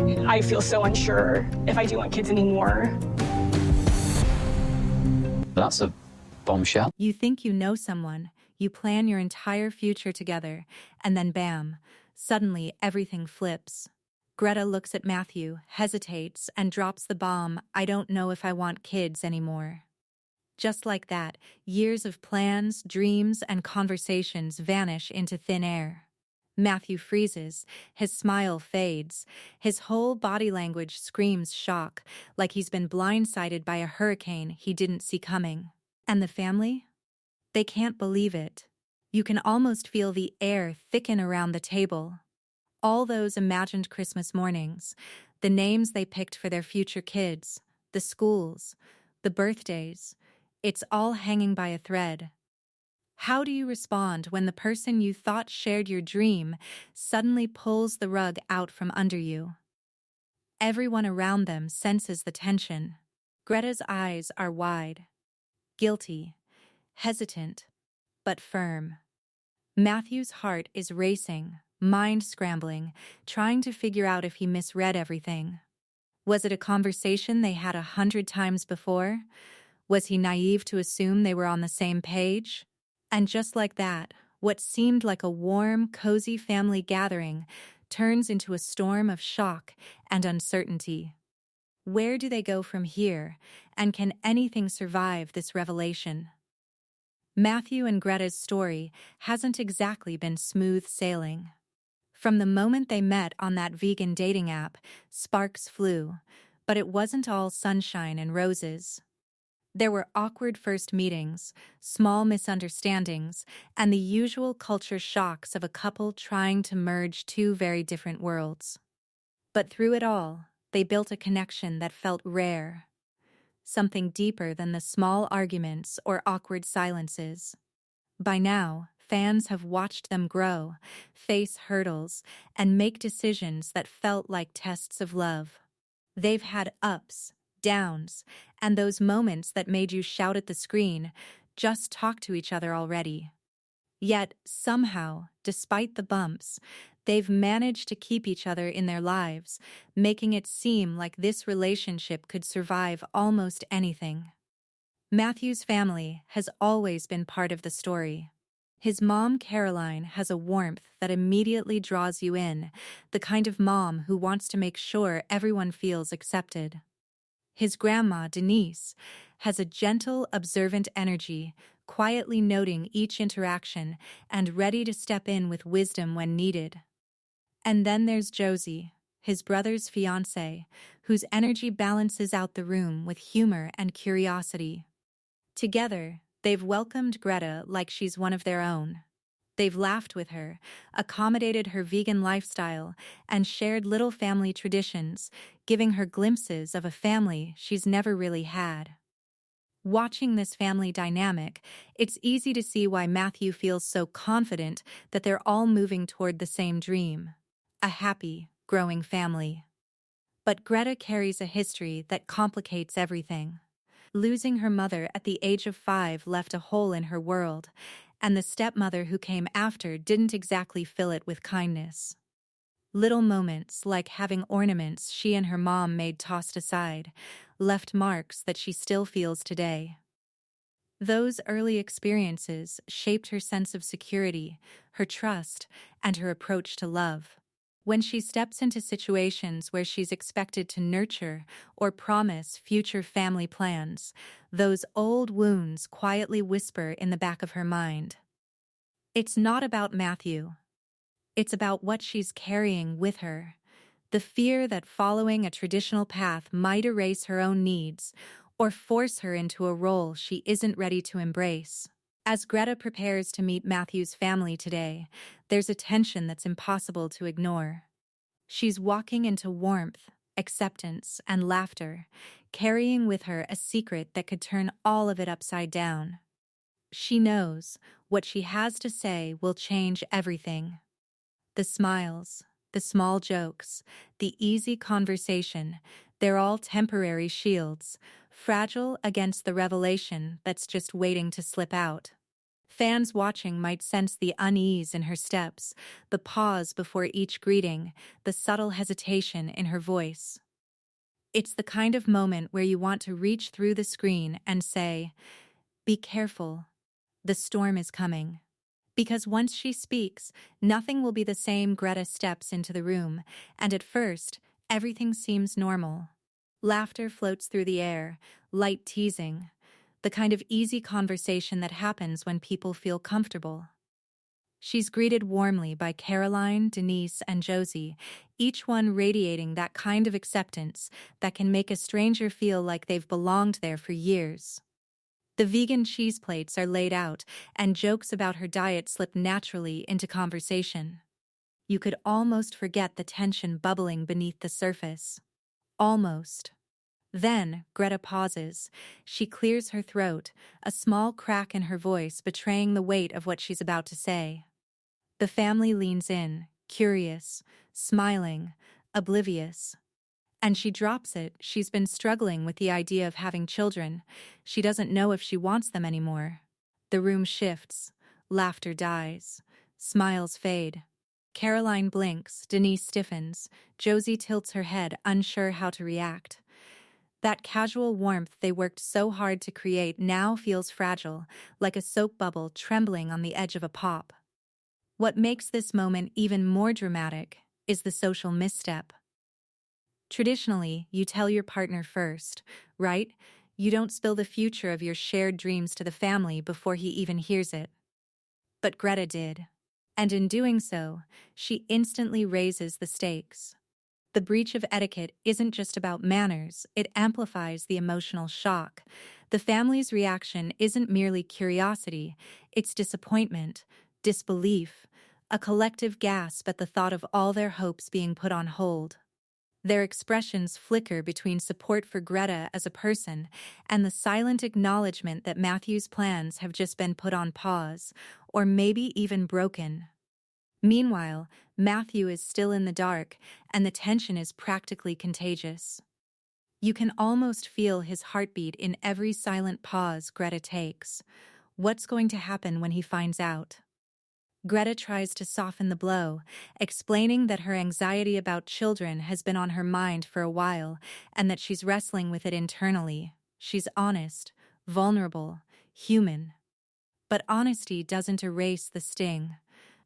I feel so unsure if I do want kids anymore. That's a bombshell. You think you know someone, you plan your entire future together, and then bam, suddenly everything flips. Greta looks at Matthew, hesitates, and drops the bomb, "I don't know if I want kids anymore." Just like that, years of plans, dreams, and conversations vanish into thin air. Matthew freezes, his smile fades, his whole body language screams shock, like he's been blindsided by a hurricane he didn't see coming. And the family? They can't believe it. You can almost feel the air thicken around the table. All those imagined Christmas mornings, the names they picked for their future kids, the schools, the birthdays, it's all hanging by a thread. How do you respond when the person you thought shared your dream suddenly pulls the rug out from under you? Everyone around them senses the tension. Greta's eyes are wide, guilty, hesitant, but firm. Matthew's heart is racing, mind scrambling, trying to figure out if he misread everything. Was it a conversation they had 100 times before? Was he naive to assume they were on the same page? And just like that, what seemed like a warm, cozy family gathering turns into a storm of shock and uncertainty. Where do they go from here, and can anything survive this revelation? Matthew and Greta's story hasn't exactly been smooth sailing. From the moment they met on that vegan dating app, sparks flew, but it wasn't all sunshine and roses. There were awkward first meetings, small misunderstandings, and the usual culture shocks of a couple trying to merge two very different worlds. But through it all, they built a connection that felt rare, something deeper than the small arguments or awkward silences. By now, fans have watched them grow, face hurdles, and make decisions that felt like tests of love. They've had ups, downs, and those moments that made you shout at the screen, "Just talk to each other already." Yet, somehow, despite the bumps, they've managed to keep each other in their lives, making it seem like this relationship could survive almost anything. Matthew's family has always been part of the story. His mom, Caroline, has a warmth that immediately draws you in, the kind of mom who wants to make sure everyone feels accepted. His grandma, Denise, has a gentle, observant energy, quietly noting each interaction and ready to step in with wisdom when needed. And then there's Josie, his brother's fiancé, whose energy balances out the room with humor and curiosity. Together, they've welcomed Greta like she's one of their own. They've laughed with her, accommodated her vegan lifestyle, and shared little family traditions, giving her glimpses of a family she's never really had. Watching this family dynamic, it's easy to see why Matthew feels so confident that they're all moving toward the same dream: a happy, growing family. But Greta carries a history that complicates everything. Losing her mother at the age of 5 left a hole in her world, and the stepmother who came after didn't exactly fill it with kindness. Little moments, like having ornaments she and her mom made tossed aside, left marks that she still feels today. Those early experiences shaped her sense of security, her trust, and her approach to love. When she steps into situations where she's expected to nurture or promise future family plans, those old wounds quietly whisper in the back of her mind. It's not about Matthew. It's about what she's carrying with her. The fear that following a traditional path might erase her own needs or force her into a role she isn't ready to embrace. As Greta prepares to meet Matthew's family today, there's a tension that's impossible to ignore. She's walking into warmth, acceptance, and laughter, carrying with her a secret that could turn all of it upside down. She knows what she has to say will change everything. The smiles, the small jokes, the easy conversation, they're all temporary shields, fragile against the revelation that's just waiting to slip out. Fans watching might sense the unease in her steps, the pause before each greeting, the subtle hesitation in her voice. It's the kind of moment where you want to reach through the screen and say, "Be careful. The storm is coming." Because once she speaks, nothing will be the same. Greta steps into the room, and at first, everything seems normal. Laughter floats through the air, light teasing, the kind of easy conversation that happens when people feel comfortable. She's greeted warmly by Caroline, Denise, and Josie, each one radiating that kind of acceptance that can make a stranger feel like they've belonged there for years. The vegan cheese plates are laid out, and jokes about her diet slip naturally into conversation. You could almost forget the tension bubbling beneath the surface. Almost. Then, Greta pauses. She clears her throat, a small crack in her voice betraying the weight of what she's about to say. The family leans in, curious, smiling, oblivious. And she drops it. She's been struggling with the idea of having children. She doesn't know if she wants them anymore. The room shifts. Laughter dies. Smiles fade. Caroline blinks. Denise stiffens. Josie tilts her head, unsure how to react. That casual warmth they worked so hard to create now feels fragile, like a soap bubble trembling on the edge of a pop. What makes this moment even more dramatic is the social misstep. Traditionally, you tell your partner first, right? You don't spill the future of your shared dreams to the family before he even hears it. But Greta did. And in doing so, she instantly raises the stakes. The breach of etiquette isn't just about manners, it amplifies the emotional shock. The family's reaction isn't merely curiosity, it's disappointment, disbelief, a collective gasp at the thought of all their hopes being put on hold. Their expressions flicker between support for Greta as a person and the silent acknowledgement that Matthew's plans have just been put on pause, or maybe even broken. Meanwhile, Matthew is still in the dark, and the tension is practically contagious. You can almost feel his heartbeat in every silent pause Greta takes. What's going to happen when he finds out? Greta tries to soften the blow, explaining that her anxiety about children has been on her mind for a while and that she's wrestling with it internally. She's honest, vulnerable, human. But honesty doesn't erase the sting.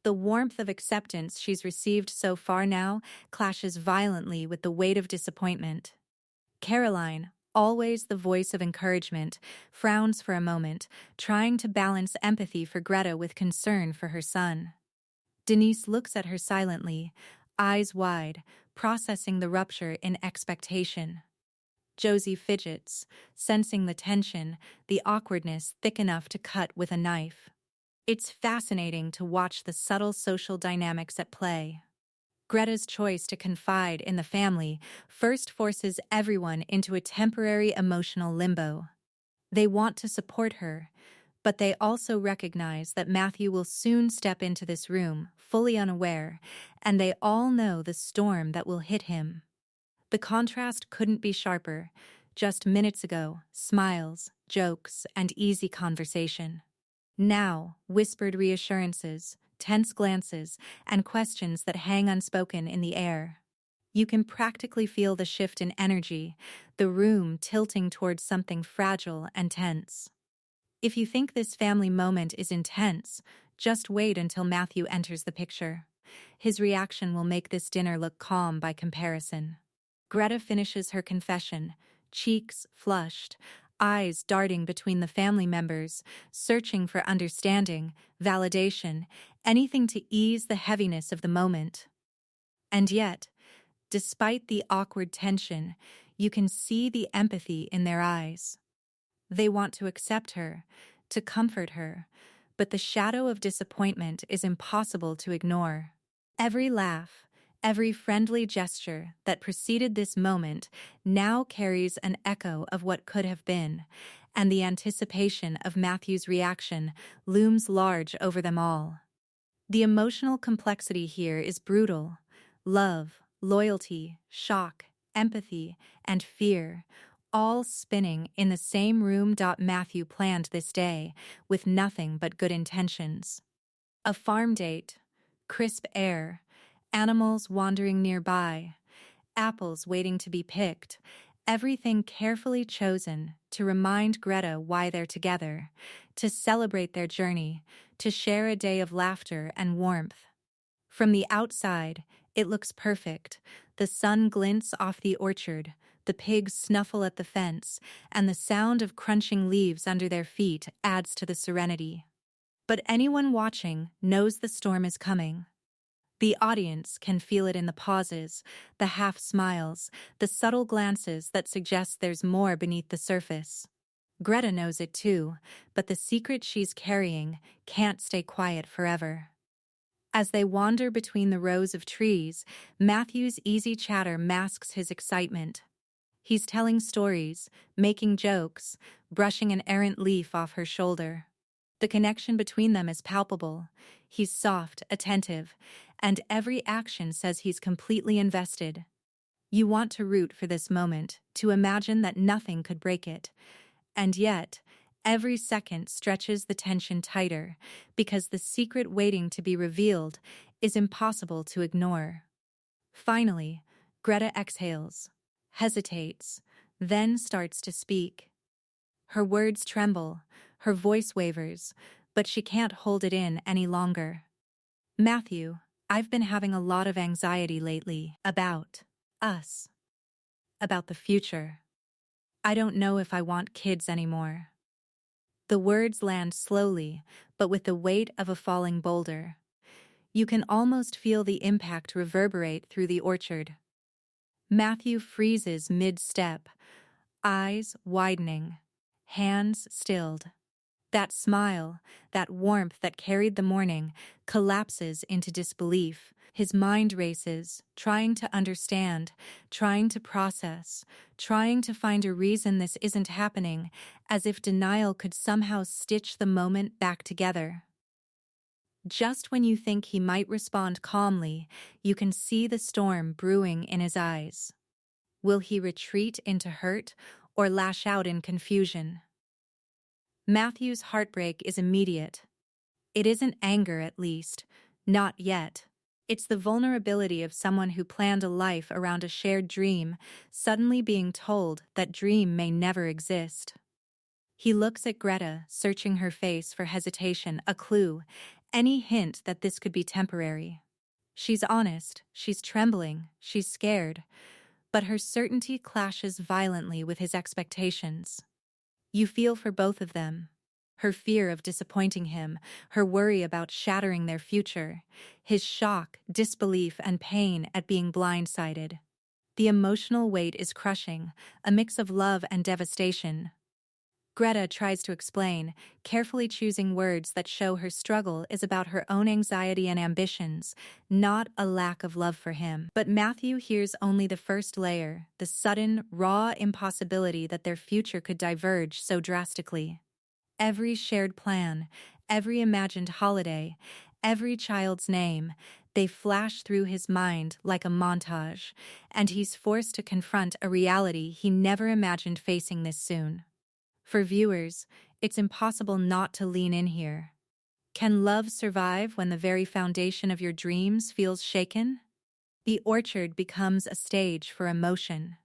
The warmth of acceptance she's received so far now clashes violently with the weight of disappointment. Caroline, always the voice of encouragement, frowns for a moment, trying to balance empathy for Greta with concern for her son. Denise looks at her silently, eyes wide, processing the rupture in expectation. Josie fidgets, sensing the tension, the awkwardness thick enough to cut with a knife. It's fascinating to watch the subtle social dynamics at play. Greta's choice to confide in the family first forces everyone into a temporary emotional limbo. They want to support her, but they also recognize that Matthew will soon step into this room, fully unaware, and they all know the storm that will hit him. The contrast couldn't be sharper. Just minutes ago, smiles, jokes, and easy conversation. Now, whispered reassurances, tense glances, and questions that hang unspoken in the air. You can practically feel the shift in energy, the room tilting towards something fragile and tense. If you think this family moment is intense, just wait until Matthew enters the picture. His reaction will make this dinner look calm by comparison. Greta finishes her confession, cheeks flushed, eyes darting between the family members, searching for understanding, validation, anything to ease the heaviness of the moment. And yet, despite the awkward tension, you can see the empathy in their eyes. They want to accept her, to comfort her, but the shadow of disappointment is impossible to ignore. Every laugh, every friendly gesture that preceded this moment now carries an echo of what could have been, and the anticipation of Matthew's reaction looms large over them all. The emotional complexity here is brutal. Love, loyalty, shock, empathy, and fear, all spinning in the same room. Matthew planned this day with nothing but good intentions. A farm date, crisp air, animals wandering nearby, apples waiting to be picked, everything carefully chosen to remind Greta why they're together, to celebrate their journey, to share a day of laughter and warmth. From the outside, it looks perfect. The sun glints off the orchard, the pigs snuffle at the fence, and the sound of crunching leaves under their feet adds to the serenity. But anyone watching knows the storm is coming. The audience can feel it in the pauses, the half smiles, the subtle glances that suggest there's more beneath the surface. Greta knows it too, but the secret she's carrying can't stay quiet forever. As they wander between the rows of trees, Matthew's easy chatter masks his excitement. He's telling stories, making jokes, brushing an errant leaf off her shoulder. The connection between them is palpable. He's soft, attentive, and every action says he's completely invested. You want to root for this moment, to imagine that nothing could break it. And yet, every second stretches the tension tighter, because the secret waiting to be revealed is impossible to ignore. Finally, Greta exhales, hesitates, then starts to speak. Her words tremble, her voice wavers, but she can't hold it in any longer. Matthew, I've been having a lot of anxiety lately about us, about the future. I don't know if I want kids anymore. The words land slowly, but with the weight of a falling boulder. You can almost feel the impact reverberate through the orchard. Matthew freezes mid-step, eyes widening, hands stilled. That smile, that warmth that carried the morning, collapses into disbelief. His mind races, trying to understand, trying to process, trying to find a reason this isn't happening, as if denial could somehow stitch the moment back together. Just when you think he might respond calmly, you can see the storm brewing in his eyes. Will he retreat into hurt or lash out in confusion? Matthew's heartbreak is immediate. It isn't anger, at least. Not yet. It's the vulnerability of someone who planned a life around a shared dream, suddenly being told that dream may never exist. He looks at Greta, searching her face for hesitation, a clue, any hint that this could be temporary. She's honest, she's trembling, she's scared, but her certainty clashes violently with his expectations. You feel for both of them. Her fear of disappointing him, her worry about shattering their future, his shock, disbelief, and pain at being blindsided. The emotional weight is crushing, a mix of love and devastation. Greta tries to explain, carefully choosing words that show her struggle is about her own anxiety and ambitions, not a lack of love for him. But Matthew hears only the first layer, the sudden, raw impossibility that their future could diverge so drastically. Every shared plan, every imagined holiday, every child's name, they flash through his mind like a montage, and he's forced to confront a reality he never imagined facing this soon. For viewers, it's impossible not to lean in here. Can love survive when the very foundation of your dreams feels shaken? The orchard becomes a stage for emotion.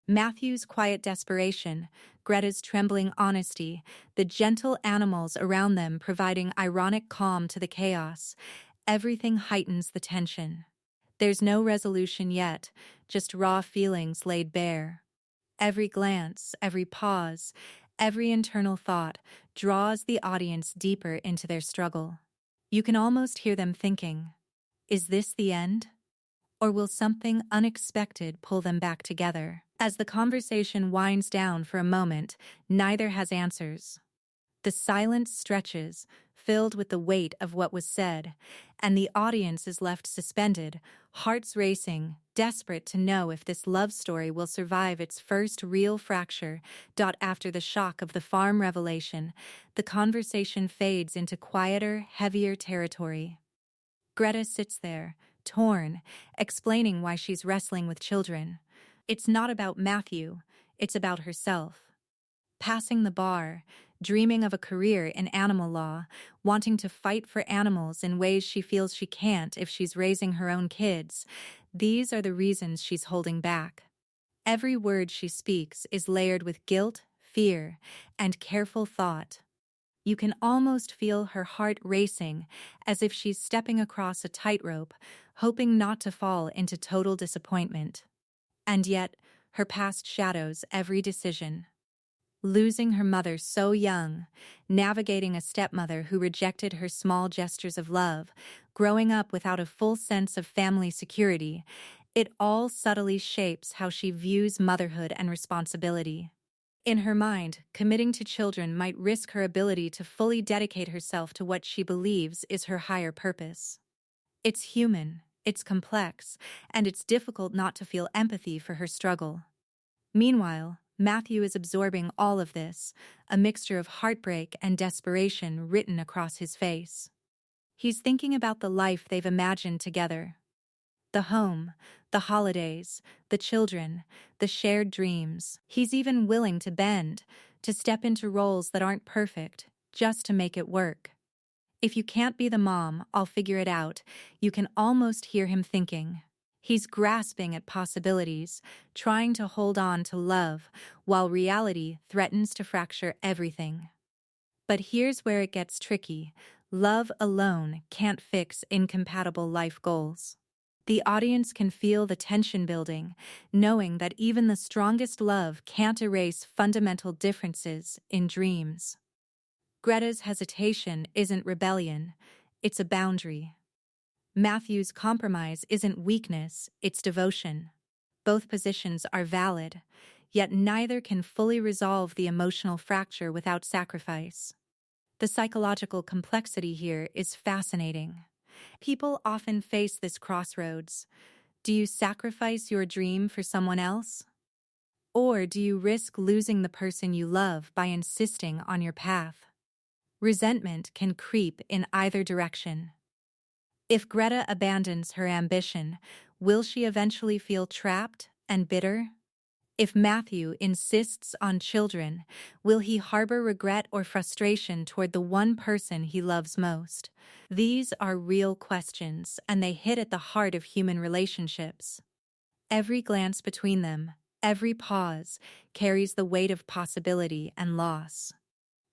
Matthew's quiet desperation, Greta's trembling honesty, the gentle animals around them providing ironic calm to the chaos, everything heightens the tension. There's no resolution yet, just raw feelings laid bare. Every glance, every pause, every internal thought draws the audience deeper into their struggle. You can almost hear them thinking, is this the end? Or will something unexpected pull them back together? As the conversation winds down for a moment, neither has answers. The silence stretches, filled with the weight of what was said, and the audience is left suspended, hearts racing, desperate to know if this love story will survive its first real fracture. After the shock of the farm revelation, the conversation fades into quieter, heavier territory. Greta sits there, torn, explaining why she's wrestling with children. It's not about Matthew, it's about herself. Passing the bar, dreaming of a career in animal law, wanting to fight for animals in ways she feels she can't if she's raising her own kids, these are the reasons she's holding back. Every word she speaks is layered with guilt, fear, and careful thought. You can almost feel her heart racing, as if she's stepping across a tightrope, hoping not to fall into total disappointment. And yet, her past shadows every decision. Losing her mother so young, navigating a stepmother who rejected her small gestures of love, growing up without a full sense of family security, it all subtly shapes how she views motherhood and responsibility. In her mind, committing to children might risk her ability to fully dedicate herself to what she believes is her higher purpose. It's human, it's complex, and it's difficult not to feel empathy for her struggle. Meanwhile, Matthew is absorbing all of this, a mixture of heartbreak and desperation written across his face. He's thinking about the life they've imagined together. The home, the holidays, the children, the shared dreams. He's even willing to bend, to step into roles that aren't perfect, just to make it work. If you can't be the mom, I'll figure it out. You can almost hear him thinking. He's grasping at possibilities, trying to hold on to love, while reality threatens to fracture everything. But here's where it gets tricky. Love alone can't fix incompatible life goals. The audience can feel the tension building, knowing that even the strongest love can't erase fundamental differences in dreams. Greta's hesitation isn't rebellion, it's a boundary. Matthew's compromise isn't weakness, it's devotion. Both positions are valid, yet neither can fully resolve the emotional fracture without sacrifice. The psychological complexity here is fascinating. People often face this crossroads. Do you sacrifice your dream for someone else? Or do you risk losing the person you love by insisting on your path? Resentment can creep in either direction. If Greta abandons her ambition, will she eventually feel trapped and bitter? If Matthew insists on children, will he harbor regret or frustration toward the one person he loves most? These are real questions, and they hit at the heart of human relationships. Every glance between them, every pause, carries the weight of possibility and loss.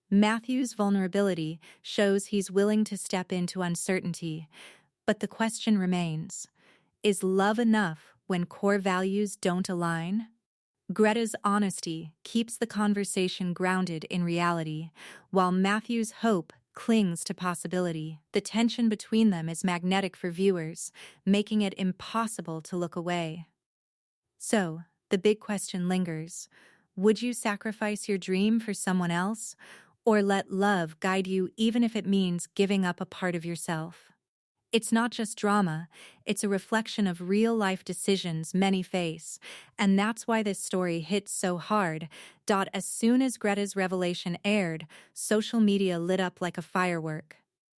Matthew's vulnerability shows he's willing to step into uncertainty, but the question remains, is love enough when core values don't align? Greta's honesty keeps the conversation grounded in reality, while Matthew's hope clings to possibility. The tension between them is magnetic for viewers, making it impossible to look away. So, the big question lingers. Would you sacrifice your dream for someone else, or let love guide you even if it means giving up a part of yourself? It's not just drama, it's a reflection of real-life decisions many face, and that's why this story hits so hard. As soon as Greta's revelation aired, social media lit up like a firework.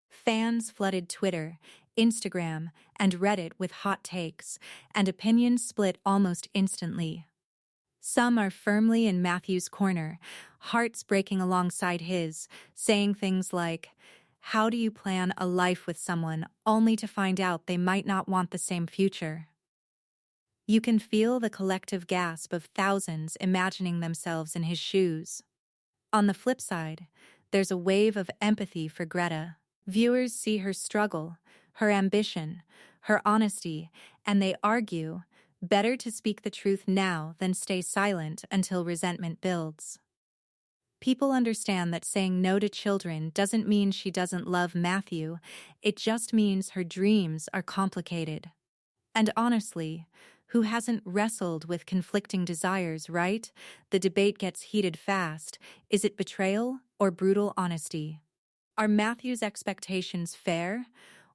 Fans flooded Twitter, Instagram, and Reddit with hot takes, and opinions split almost instantly. Some are firmly in Matthew's corner, hearts breaking alongside his, saying things like, "How do you plan a life with someone only to find out they might not want the same future?" You can feel the collective gasp of thousands imagining themselves in his shoes. On the flip side, there's a wave of empathy for Greta. Viewers see her struggle, her ambition, her honesty, and they argue, better to speak the truth now than stay silent until resentment builds. People understand that saying no to children doesn't mean she doesn't love Matthew, it just means her dreams are complicated. And honestly, who hasn't wrestled with conflicting desires, right? The debate gets heated fast. Is it betrayal or brutal honesty? Are Matthew's expectations fair,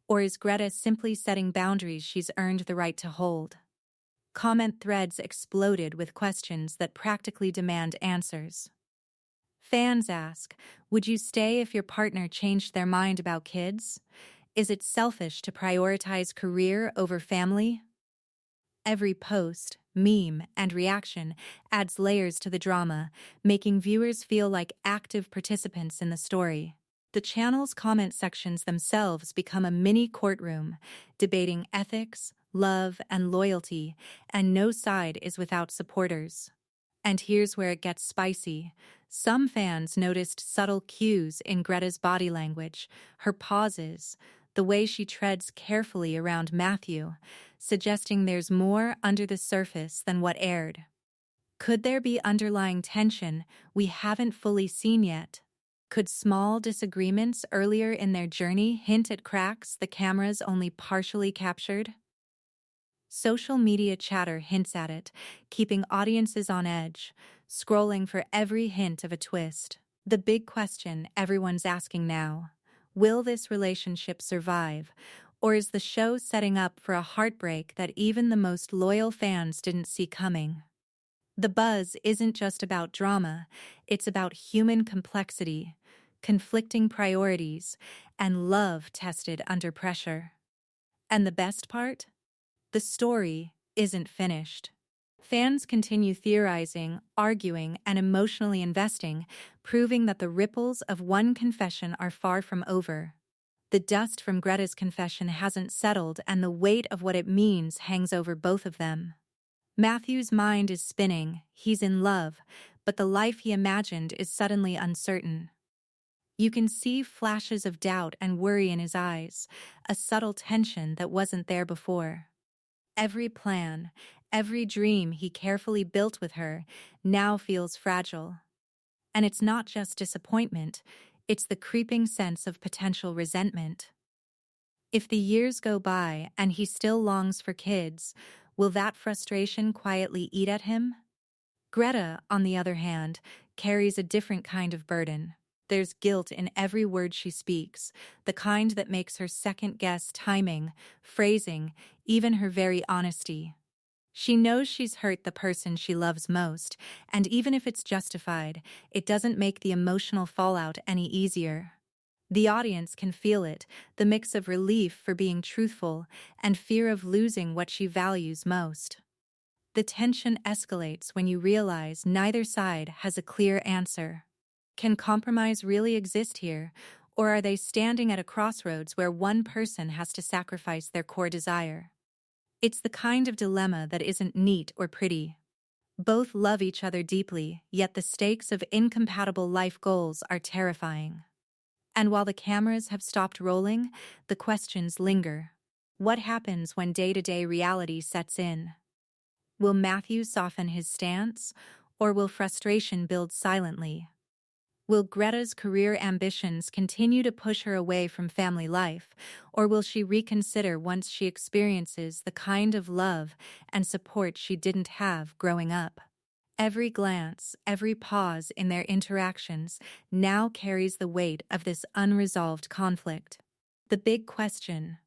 or is Greta simply setting boundaries she's earned the right to hold? Comment threads exploded with questions that practically demand answers. Fans ask, would you stay if your partner changed their mind about kids? Is it selfish to prioritize career over family? every post, meme, and reaction adds layers to the drama, making viewers feel like active participants in the story. The channel's comment sections themselves become a mini courtroom, debating ethics, love, and loyalty, and no side is without supporters. And here's where it gets spicy. Some fans noticed subtle cues in Greta's body language, her pauses, the way she treads carefully around Matthew, suggesting there's more under the surface than what aired. Could there be underlying tension we haven't fully seen yet? Could small disagreements earlier in their journey hint at cracks the cameras only partially captured? Social media chatter hints at it, keeping audiences on edge, scrolling for every hint of a twist. The big question everyone's asking now: will this relationship survive, or is the show setting up for a heartbreak that even the most loyal fans didn't see coming? The buzz isn't just about drama, it's about human complexity, conflicting priorities, and love tested under pressure. And the best part? The story isn't finished. Fans continue theorizing, arguing, and emotionally investing, proving that the ripples of one confession are far from over. The dust from Greta's confession hasn't settled, and the weight of what it means hangs over both of them. Matthew's mind is spinning, he's in love, but the life he imagined is suddenly uncertain. You can see flashes of doubt and worry in his eyes, a subtle tension that wasn't there before. Every plan, every dream he carefully built with her now feels fragile. And it's not just disappointment, it's the creeping sense of potential resentment. If the years go by and he still longs for kids, will that frustration quietly eat at him? Greta, on the other hand, carries a different kind of burden. There's guilt in every word she speaks, the kind that makes her second-guess timing, phrasing, even her very honesty. She knows she's hurt the person she loves most, and even if it's justified, it doesn't make the emotional fallout any easier. The audience can feel it, the mix of relief for being truthful and fear of losing what she values most. The tension escalates when you realize neither side has a clear answer. Can compromise really exist here, or are they standing at a crossroads where one person has to sacrifice their core desire? It's the kind of dilemma that isn't neat or pretty. Both love each other deeply, yet the stakes of incompatible life goals are terrifying. And while the cameras have stopped rolling, the questions linger. What happens when day-to-day reality sets in? Will Matthew soften his stance, or will frustration build silently? Will Greta's career ambitions continue to push her away from family life, or will she reconsider once she experiences the kind of love and support she didn't have growing up? Every glance, every pause in their interactions now carries the weight of this unresolved conflict. The big question: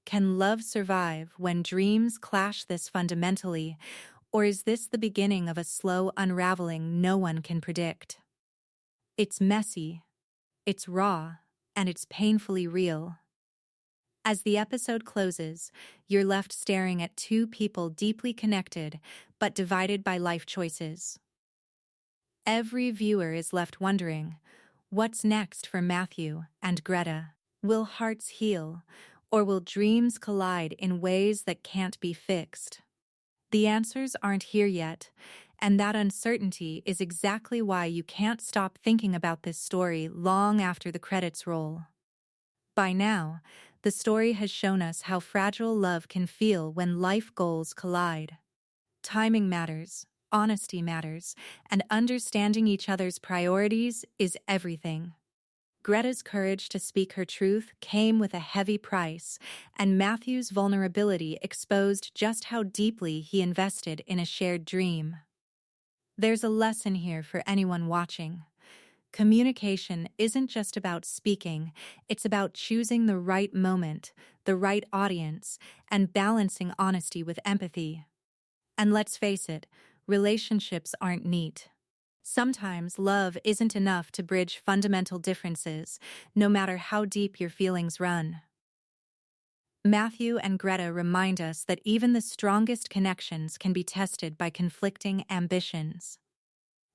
can love survive when dreams clash this fundamentally, or is this the beginning of a slow unraveling no one can predict? It's messy, it's raw, and it's painfully real. As the episode closes, you're left staring at two people deeply connected but divided by life choices. Every viewer is left wondering, what's next for Matthew and Greta? Will hearts heal, or will dreams collide in ways that can't be fixed? The answers aren't here yet, and that uncertainty is exactly why you can't stop thinking about this story long after the credits roll. By now, the story has shown us how fragile love can feel when life goals collide. Timing matters, honesty matters, and understanding each other's priorities is everything. Greta's courage to speak her truth came with a heavy price, and Matthew's vulnerability exposed just how deeply he invested in a shared dream. There's a lesson here for anyone watching. Communication isn't just about speaking, it's about choosing the right moment, the right audience, and balancing honesty with empathy. And let's face it, relationships aren't neat. Sometimes love isn't enough to bridge fundamental differences, no matter how deep your feelings run. Matthew and Greta remind us that even the strongest connections can be tested by conflicting ambitions.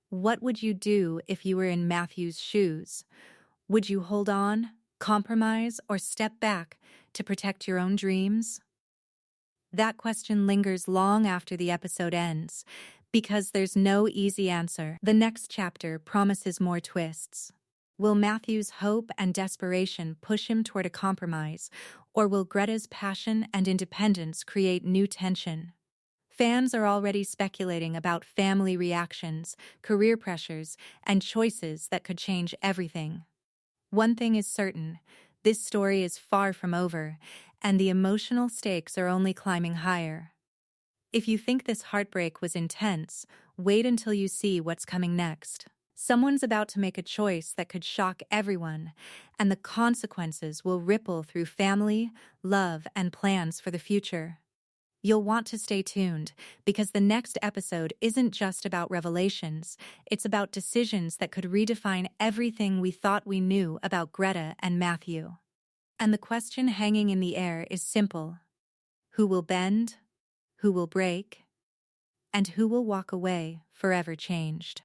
What would you do if you were in Matthew's shoes? Would you hold on, compromise, or step back to protect your own dreams? That question lingers long after the episode ends, because there's no easy answer. The next chapter promises more twists. Will Matthew's hope and desperation push him toward a compromise, or will Greta's passion and independence create new tension? Fans are already speculating about family reactions, career pressures, and choices that could change everything. One thing is certain, this story is far from over, and the emotional stakes are only climbing higher. If you think this heartbreak was intense, wait until you see what's coming next. Someone's about to make a choice that could shock everyone, and the consequences will ripple through family, love, and plans for the future. You'll want to stay tuned, because the next episode isn't just about revelations, it's about decisions that could redefine everything we thought we knew about Greta and Matthew. And the question hanging in the air is simple. Who will bend? Who will break? And who will walk away forever changed?